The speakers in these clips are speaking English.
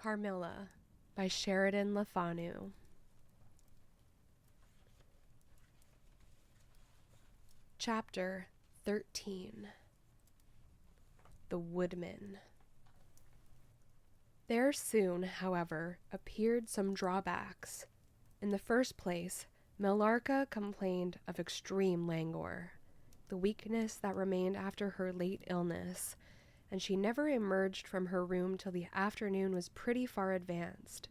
Carmilla by Sheridan Le Fanu. Chapter 13. The Woodman. There soon, however, appeared some drawbacks. In the first place, Millarca complained of extreme languor, the weakness that remained after her late illness, and she never emerged from her room till the afternoon was pretty far advanced.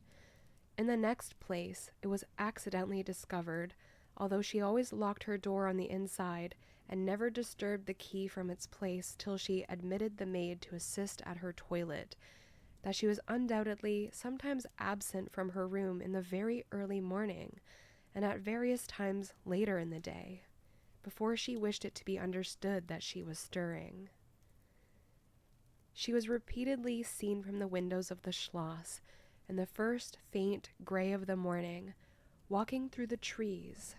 In the next place, it was accidentally discovered, although she always locked her door on the inside and never disturbed the key from its place till she admitted the maid to assist at her toilet, that she was undoubtedly sometimes absent from her room in the very early morning, and at various times later in the day, before she wished it to be understood that she was stirring. She was repeatedly seen from the windows of the Schloss, in the first faint gray of the morning, walking through the trees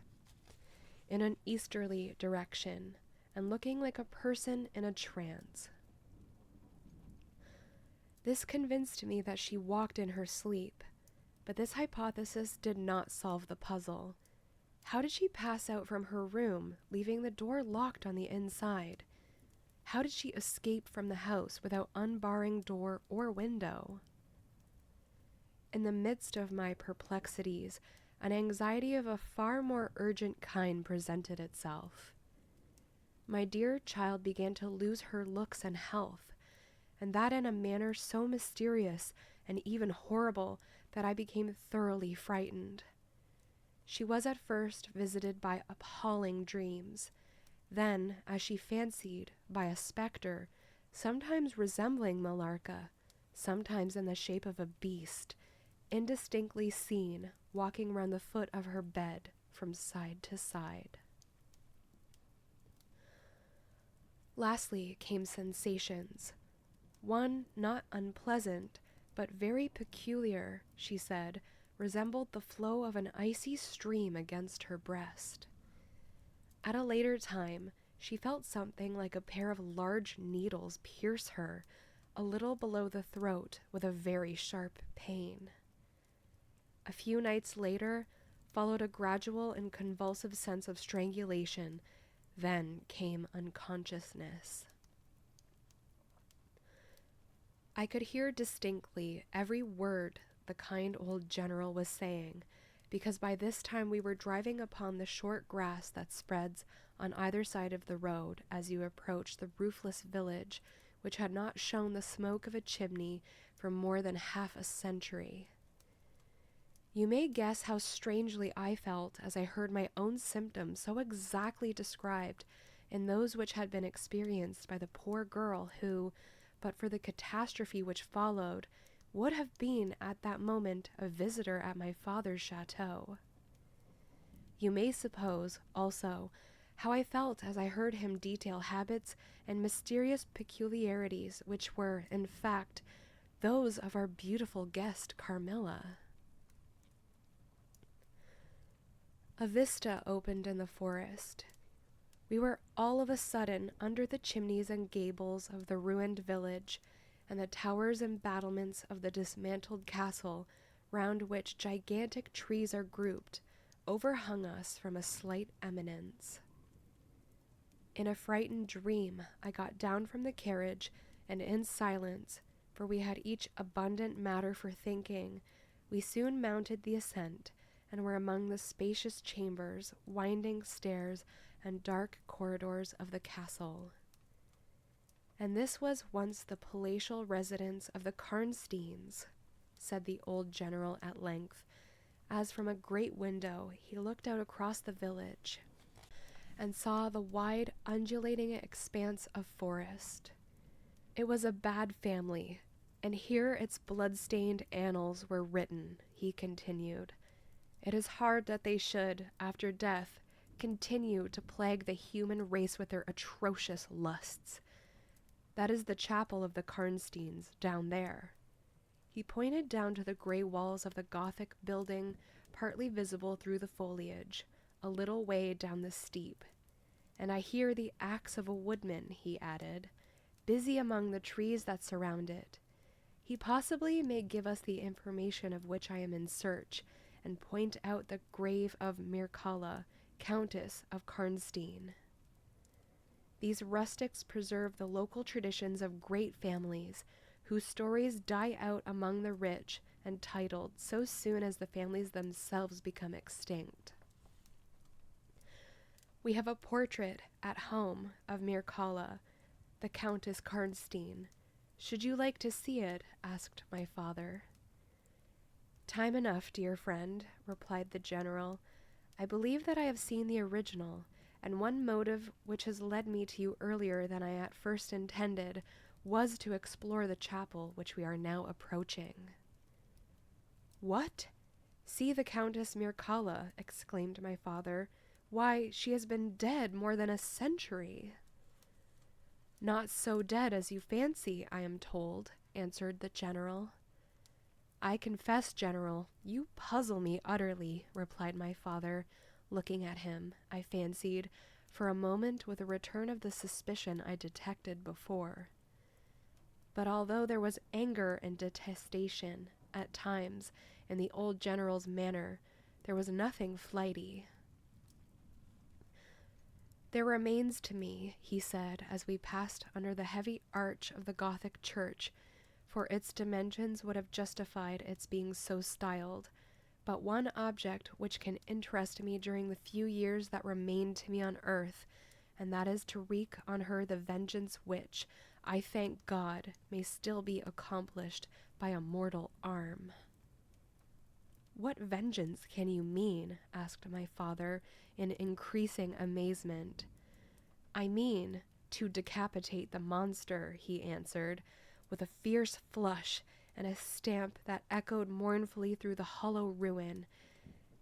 in an easterly direction, and looking like a person in a trance. This convinced me that she walked in her sleep, but this hypothesis did not solve the puzzle. How did she pass out from her room, leaving the door locked on the inside? How did she escape from the house without unbarring door or window? In the midst of my perplexities, an anxiety of a far more urgent kind presented itself. My dear child began to lose her looks and health, and that in a manner so mysterious and even horrible that I became thoroughly frightened. She was at first visited by appalling dreams, then, as she fancied, by a spectre, sometimes resembling Millarca, sometimes in the shape of a beast, indistinctly seen, walking round the foot of her bed from side to side. Lastly came sensations. One not unpleasant, but very peculiar, she said, resembled the flow of an icy stream against her breast. At a later time, she felt something like a pair of large needles pierce her, a little below the throat, with a very sharp pain. A few nights later, followed a gradual and convulsive sense of strangulation, then came unconsciousness. I could hear distinctly every word the kind old general was saying, because by this time we were driving upon the short grass that spreads on either side of the road as you approach the roofless village which had not shown the smoke of a chimney for more than half a century. You may guess how strangely I felt as I heard my own symptoms so exactly described in those which had been experienced by the poor girl who, but for the catastrophe which followed, would have been at that moment a visitor at my father's chateau. You may suppose, also, how I felt as I heard him detail habits and mysterious peculiarities which were, in fact, those of our beautiful guest Carmilla. A vista opened in the forest. We were all of a sudden under the chimneys and gables of the ruined village, and the towers and battlements of the dismantled castle, round which gigantic trees are grouped, overhung us from a slight eminence. In a frightened dream, I got down from the carriage, and in silence, for we had each abundant matter for thinking, we soon mounted the ascent, and were among the spacious chambers, winding stairs, and dark corridors of the castle. And this was once the palatial residence of the Karnsteins, said the old general at length, as from a great window he looked out across the village, and saw the wide, undulating expanse of forest. It was a bad family, and here its blood-stained annals were written, he continued. It is hard that they should, after death, continue to plague the human race with their atrocious lusts. That is the chapel of the Karnsteins, down there. He pointed down to the gray walls of the Gothic building, partly visible through the foliage, a little way down the steep. And I hear the axe of a woodman, he added, busy among the trees that surround it. He possibly may give us the information of which I am in search, and point out the grave of Mircalla, Countess of Karnstein. These rustics preserve the local traditions of great families, whose stories die out among the rich and titled so soon as the families themselves become extinct. We have a portrait at home of Mircalla, the Countess Karnstein. Should you like to see it? Asked my father. Time enough, dear friend, replied the general. I believe that I have seen the original, and one motive which has led me to you earlier than I at first intended was to explore the chapel which we are now approaching. What? See the Countess Mircalla, exclaimed my father. Why, she has been dead more than a century. Not so dead as you fancy, I am told, answered the general. I confess, General, you puzzle me utterly, replied my father, looking at him, I fancied, for a moment with a return of the suspicion I detected before. But although there was anger and detestation, at times, in the old general's manner, there was nothing flighty. There remains to me, he said, as we passed under the heavy arch of the Gothic church, for its dimensions would have justified its being so styled, but one object which can interest me during the few years that remain to me on earth, and that is to wreak on her the vengeance which, I thank God, may still be accomplished by a mortal arm. What vengeance can you mean? Asked my father, in increasing amazement. I mean to decapitate the monster, he answered, with a fierce flush and a stamp that echoed mournfully through the hollow ruin,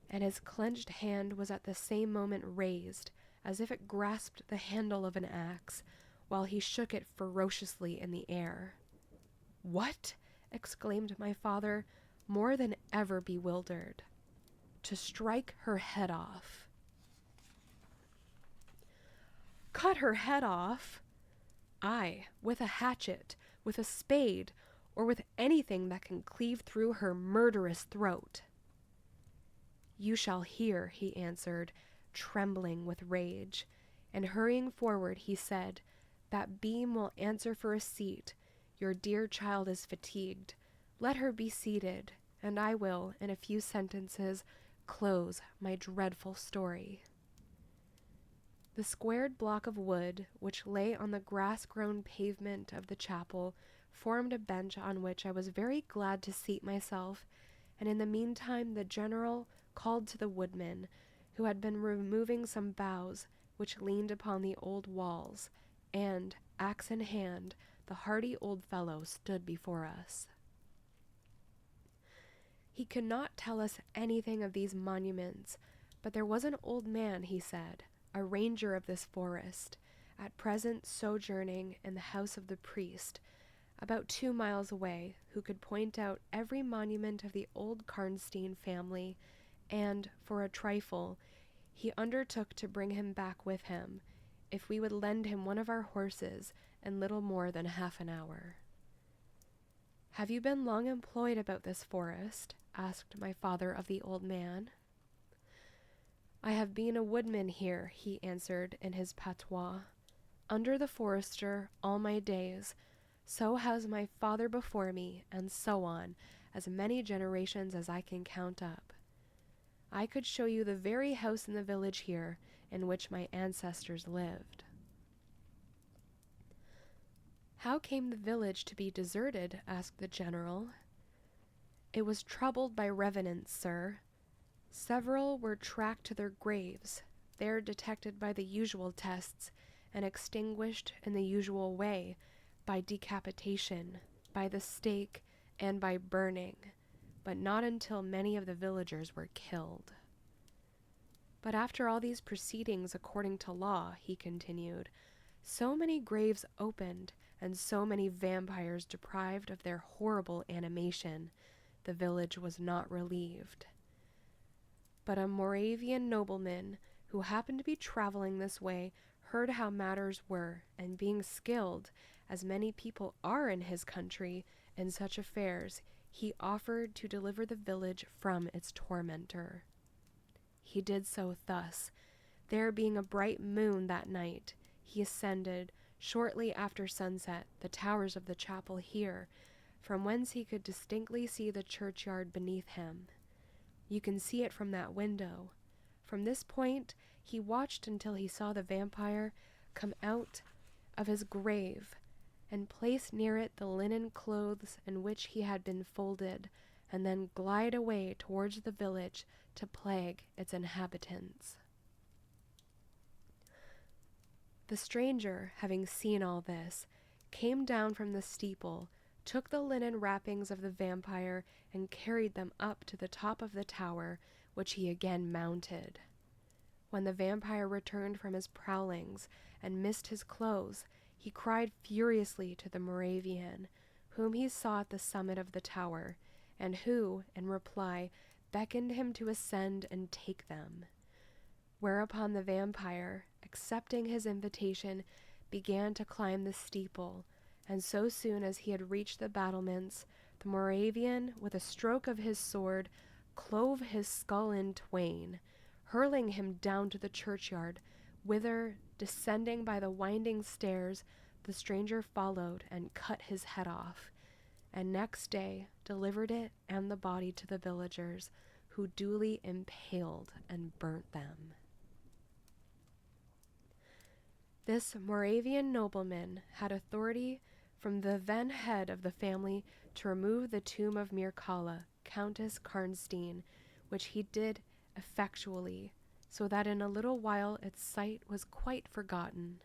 and his clenched hand was at the same moment raised, as if it grasped the handle of an axe, while he shook it ferociously in the air. What? Exclaimed my father, more than ever bewildered. To strike her head off. Cut her head off? Aye, with a hatchet, with a spade, or with anything that can cleave through her murderous throat. You shall hear, he answered, trembling with rage, and hurrying forward he said, That beam will answer for a seat. Your dear child is fatigued. Let her be seated, and I will, in a few sentences, close my dreadful story. The squared block of wood, which lay on the grass-grown pavement of the chapel, formed a bench on which I was very glad to seat myself, and in the meantime the general called to the woodman, who had been removing some boughs which leaned upon the old walls, and, axe in hand, the hardy old fellow stood before us. He could not tell us anything of these monuments, but there was an old man, he said, a ranger of this forest, at present sojourning in the house of the priest, about 2 miles away, who could point out every monument of the old Karnstein family, and, for a trifle, he undertook to bring him back with him, if we would lend him one of our horses in little more than half an hour. Have you been long employed about this forest? Asked my father of the old man. I have been a woodman here, he answered in his patois, under the forester all my days. So has my father before me, and so on, as many generations as I can count up. I could show you the very house in the village here in which my ancestors lived. How came the village to be deserted? Asked the general. It was troubled by revenants, sir. Several were tracked to their graves, there detected by the usual tests, and extinguished in the usual way, by decapitation, by the stake, and by burning, but not until many of the villagers were killed. But after all these proceedings according to law, he continued, so many graves opened, and so many vampires deprived of their horrible animation, the village was not relieved. But a Moravian nobleman, who happened to be traveling this way, heard how matters were, and being skilled, as many people are in his country, in such affairs, he offered to deliver the village from its tormentor. He did so thus. There being a bright moon that night, he ascended, shortly after sunset, the towers of the chapel here, from whence he could distinctly see the churchyard beneath him. You can see it from that window. From this point, he watched until he saw the vampire come out of his grave and place near it the linen clothes in which he had been folded, and then glide away towards the village to plague its inhabitants. The stranger, having seen all this, came down from the steeple, took the linen wrappings of the vampire, and carried them up to the top of the tower, which he again mounted. When the vampire returned from his prowlings and missed his clothes, he cried furiously to the Moravian, whom he saw at the summit of the tower, and who, in reply, beckoned him to ascend and take them. Whereupon the vampire, accepting his invitation, began to climb the steeple, and so soon as he had reached the battlements, the Moravian, with a stroke of his sword, clove his skull in twain, hurling him down to the churchyard, whither, descending by the winding stairs, the stranger followed and cut his head off, and next day delivered it and the body to the villagers, who duly impaled and burnt them. This Moravian nobleman had authority from the then head of the family to remove the tomb of Mircalla, Countess Karnstein, which he did effectually, so that in a little while its site was quite forgotten.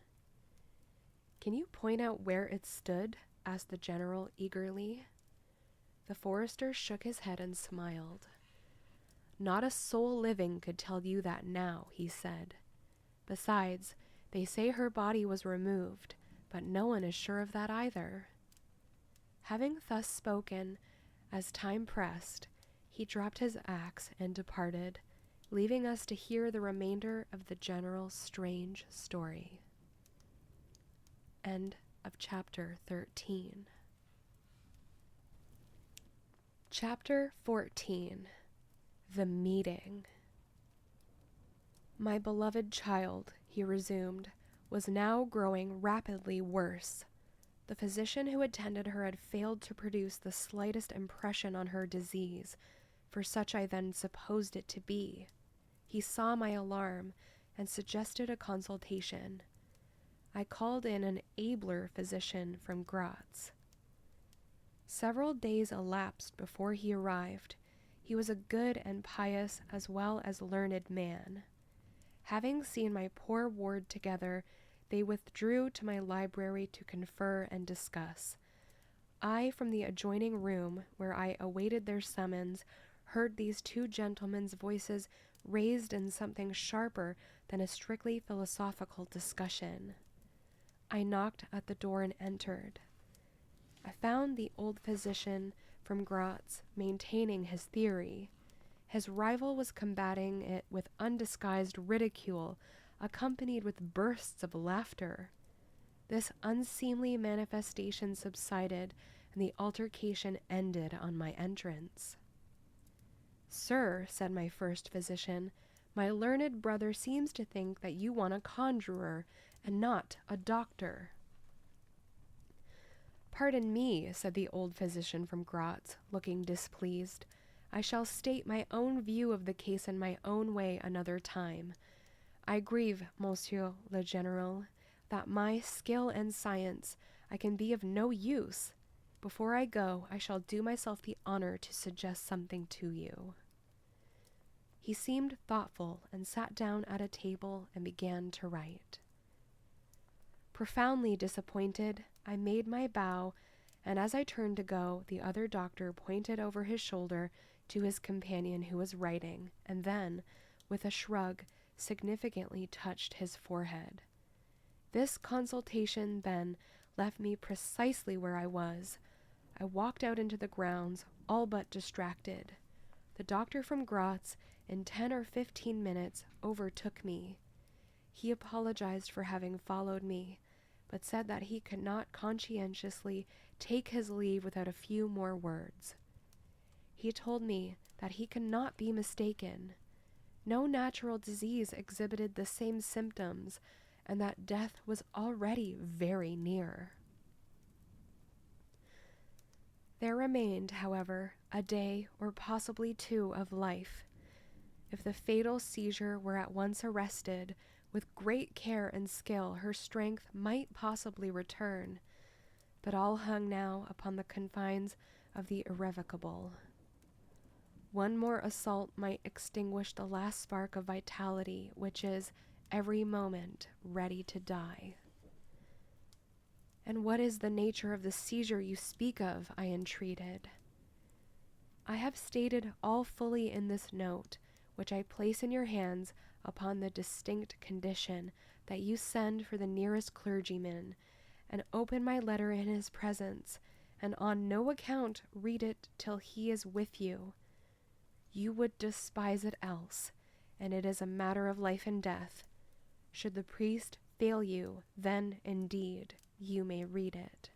"Can you point out where it stood?" asked the general eagerly. The forester shook his head and smiled. "Not a soul living could tell you that now," he said. "Besides, they say her body was removed, but no one is sure of that either." Having thus spoken, as time pressed, he dropped his axe and departed, leaving us to hear the remainder of the general's strange story. End of chapter 13. Chapter 14. The Meeting. "My beloved child," he resumed, "was now growing rapidly worse. The physician who attended her had failed to produce the slightest impression on her disease, for such I then supposed it to be. He saw my alarm and suggested a consultation. I called in an abler physician from Graz. Several days elapsed before he arrived. He was a good and pious as well as learned man. Having seen my poor ward together, they withdrew to my library to confer and discuss. I, from the adjoining room, where I awaited their summons, heard these two gentlemen's voices raised in something sharper than a strictly philosophical discussion. I knocked at the door and entered. I found the old physician from Graz maintaining his theory. His rival was combating it with undisguised ridicule, accompanied with bursts of laughter. This unseemly manifestation subsided, and the altercation ended on my entrance. "Sir," said my first physician, "my learned brother seems to think that you want a conjurer, and not a doctor." "Pardon me," said the old physician from Graz, looking displeased. "I shall state my own view of the case in my own way another time. I grieve, Monsieur le General, that my skill and science I can be of no use. Before I go, I shall do myself the honor to suggest something to you." He seemed thoughtful and sat down at a table and began to write. Profoundly disappointed, I made my bow, and as I turned to go, the other doctor pointed over his shoulder to his companion who was writing, and then, with a shrug, significantly touched his forehead. This consultation, then, left me precisely where I was. I walked out into the grounds, all but distracted. The doctor from Graz, in 10 or 15 minutes, overtook me. He apologized for having followed me, but said that he could not conscientiously take his leave without a few more words. He told me that he could not be mistaken. No natural disease exhibited the same symptoms, and that death was already very near. There remained, however, a day or possibly 2 of life. If the fatal seizure were at once arrested, with great care and skill her strength might possibly return, but all hung now upon the confines of the irrevocable. One more assault might extinguish the last spark of vitality, which is every moment ready to die. "And what is the nature of the seizure you speak of?" I entreated. "I have stated all fully in this note, which I place in your hands upon the distinct condition that you send for the nearest clergyman, and open my letter in his presence, and on no account read it till he is with you. You would despise it else, and it is a matter of life and death. Should the priest fail you, then, indeed, you may read it."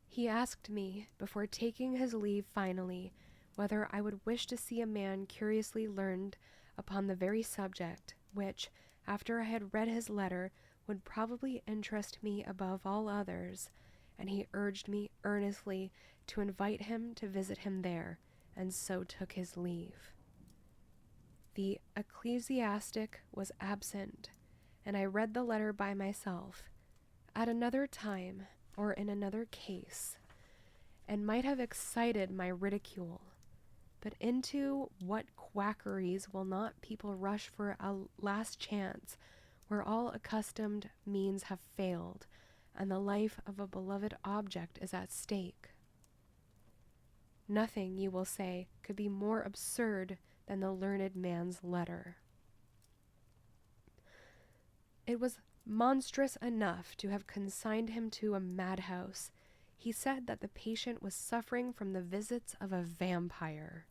He asked me, before taking his leave finally, whether I would wish to see a man curiously learned upon the very subject, which, after I had read his letter, would probably interest me above all others, and he urged me earnestly to invite him to visit him there, and so took his leave. The ecclesiastic was absent, and I read the letter by myself, at another time, or in another case, and might have excited my ridicule. But into what quackeries will not people rush for a last chance, where all accustomed means have failed, and the life of a beloved object is at stake? Nothing, you will say, could be more absurd than the learned man's letter. It was monstrous enough to have consigned him to a madhouse. He said that the patient was suffering from the visits of a vampire.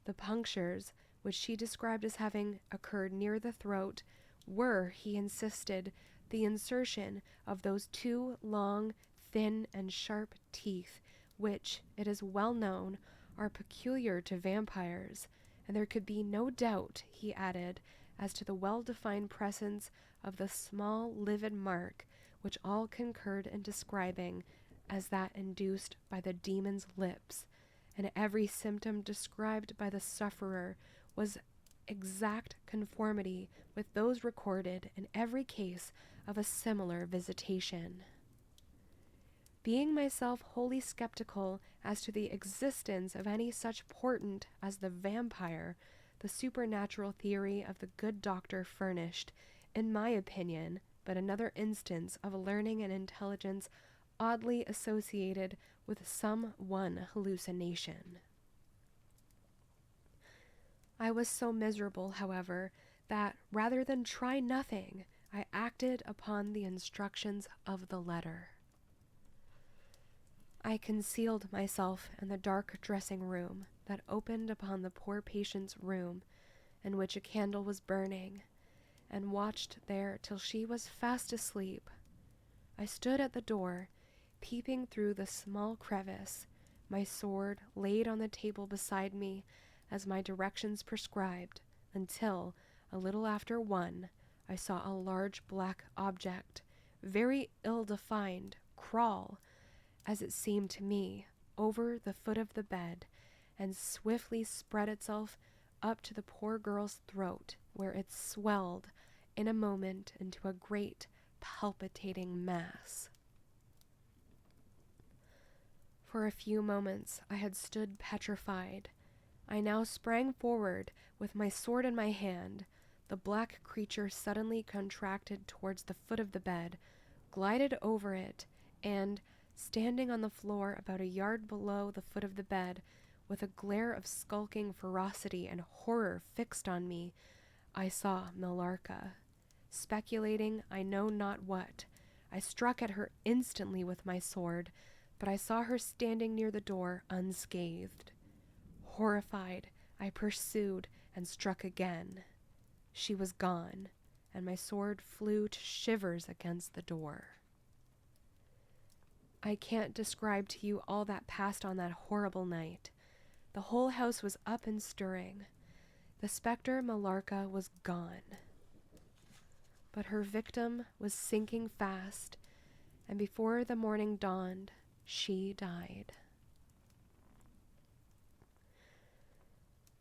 The punctures, which she described as having occurred near the throat, were, he insisted, the insertion of those 2 long, thin, and sharp teeth, which, it is well known, are peculiar to vampires, and there could be no doubt, he added, as to the well-defined presence of the small livid mark, which all concurred in describing as that induced by the demon's lips, and every symptom described by the sufferer was exact conformity with those recorded in every case of a similar visitation. Being myself wholly skeptical as to the existence of any such portent as the vampire, the supernatural theory of the good doctor furnished, in my opinion, but another instance of learning and intelligence oddly associated with some one hallucination. I was so miserable, however, that rather than try nothing, I acted upon the instructions of the letter. I concealed myself in the dark dressing room that opened upon the poor patient's room, in which a candle was burning, and watched there till she was fast asleep. I stood at the door, peeping through the small crevice, my sword laid on the table beside me, as my directions prescribed, until, a little after 1, I saw a large black object, very ill-defined, crawl, as it seemed to me, over the foot of the bed, and swiftly spread itself up to the poor girl's throat, where it swelled in a moment into a great palpitating mass. For a few moments I had stood petrified. I now sprang forward with my sword in my hand. The black creature suddenly contracted towards the foot of the bed, glided over it, and, standing on the floor about a yard below the foot of the bed, with a glare of skulking ferocity and horror fixed on me, I saw Millarca. Speculating I know not what, I struck at her instantly with my sword, but I saw her standing near the door unscathed. Horrified, I pursued and struck again. She was gone, and my sword flew to shivers against the door. I can't describe to you all that passed on that horrible night. The whole house was up and stirring. The spectre Millarca was gone. But her victim was sinking fast, and before the morning dawned, she died.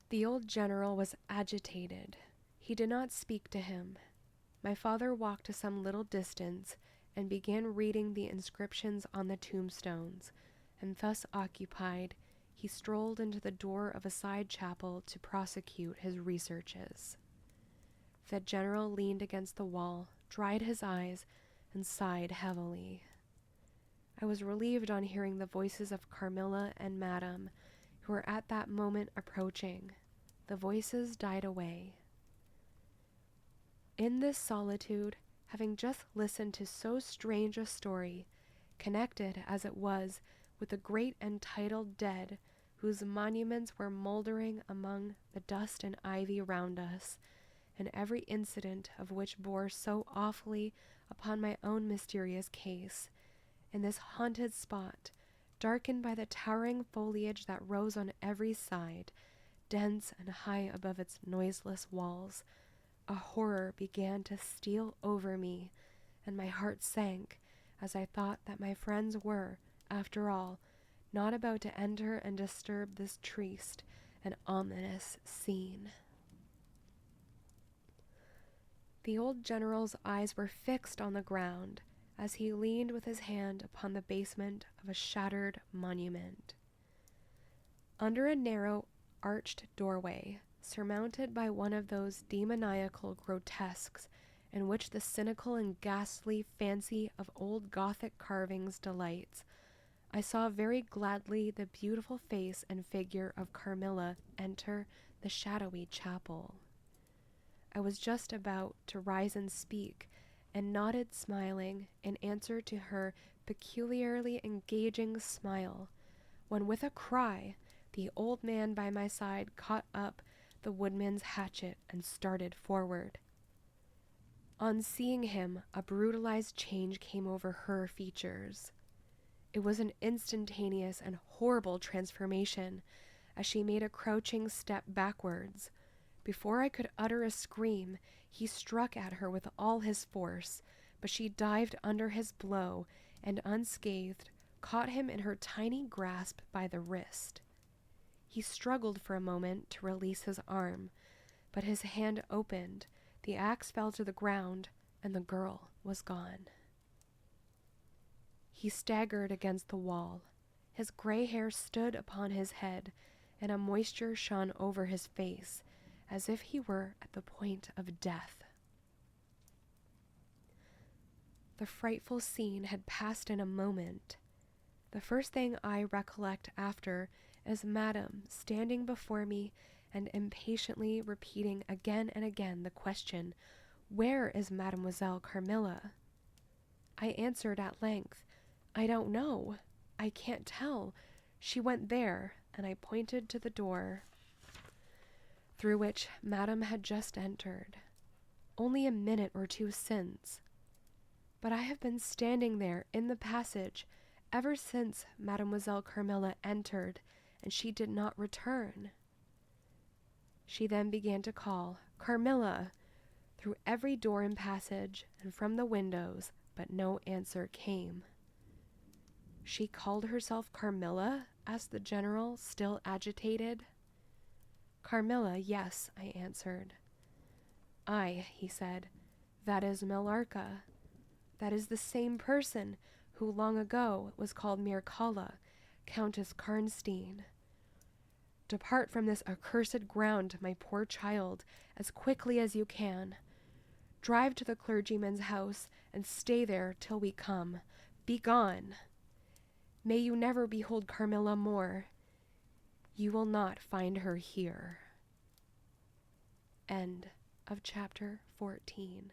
The old general was agitated. He did not speak to him. My father walked to some little distance and began reading the inscriptions on the tombstones, and thus occupied, he strolled into the door of a side chapel to prosecute his researches. The general leaned against the wall, dried his eyes, and sighed heavily. I was relieved on hearing the voices of Carmilla and Madame, who were at that moment approaching. The voices died away. In this solitude, having just listened to so strange a story, connected as it was with the great entitled dead whose monuments were mouldering among the dust and ivy round us, and every incident of which bore so awfully upon my own mysterious case, in this haunted spot, darkened by the towering foliage that rose on every side, dense and high above its noiseless walls, a horror began to steal over me, and my heart sank as I thought that my friends were, after all, not about to enter and disturb this triste and ominous scene. The old general's eyes were fixed on the ground as he leaned with his hand upon the basement of a shattered monument. Under a narrow, arched doorway, surmounted by one of those demoniacal grotesques in which the cynical and ghastly fancy of old Gothic carvings delights, I saw very gladly the beautiful face and figure of Carmilla enter the shadowy chapel. I was just about to rise and speak, and nodded smiling in answer to her peculiarly engaging smile, when with a cry the old man by my side caught up the woodman's hatchet and started forward. On seeing him, a brutalized change came over her features. It was an instantaneous and horrible transformation, as she made a crouching step backwards. Before I could utter a scream, he struck at her with all his force, but she dived under his blow and, unscathed, caught him in her tiny grasp by the wrist. He struggled for a moment to release his arm, but his hand opened, the axe fell to the ground, and the girl was gone. He staggered against the wall. His gray hair stood upon his head, and a moisture shone over his face, as if he were at the point of death. The frightful scene had passed in a moment. The first thing I recollect after is Madame standing before me and impatiently repeating again and again the question, "Where is Mademoiselle Carmilla?" I answered at length, "I don't know. I can't tell. She went there," and I pointed to the door through which Madame had just entered, only a minute or two since. But I have been standing there in the passage ever since Mademoiselle Carmilla entered, and she did not return. She then began to call, "Carmilla," through every door and passage, and from the windows, but no answer came. "She called herself Carmilla?" asked the general, still agitated. "Carmilla, yes," I answered. "Aye," he said, "that is Millarca. That is the same person who long ago was called Mircalla, Countess Karnstein. Depart from this accursed ground, my poor child, as quickly as you can. Drive to the clergyman's house and stay there till we come. Be gone. May you never behold Carmilla more. You will not find her here." End of chapter 14.